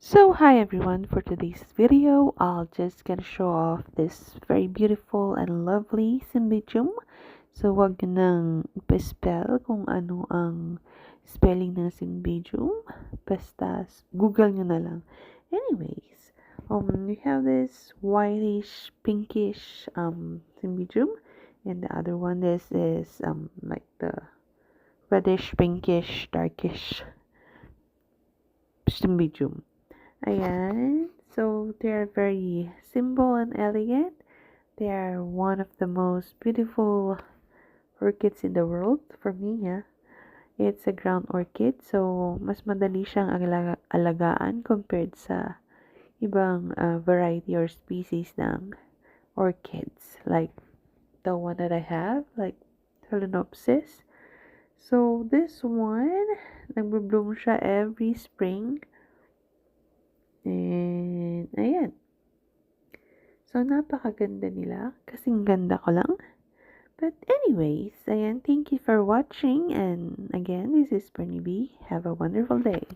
So hi everyone, for today's video, I'll just gonna show off this very beautiful and lovely cymbidium. So wag nyo nang ipa-spell kung ano ang spelling ng cymbidium. Basta Google nyo na lang. Anyways, we have this whitish, pinkish cymbidium, and the other one is like the reddish, pinkish, darkish cymbidium. Ayan. So, they're very simple and elegant. They are one of the most beautiful orchids in the world for me, yeah. It's a ground orchid, so mas madali siyang alagaan compared sa ibang variety or species ng orchids. Like the one that I have, like Phalaenopsis. So, this one, nagbo-bloom siya every spring. And, ayan. So, napakaganda nila. Kasing ganda ko lang. But anyways, ayan, thank you for watching. And again, this is Bernie B. Have a wonderful day.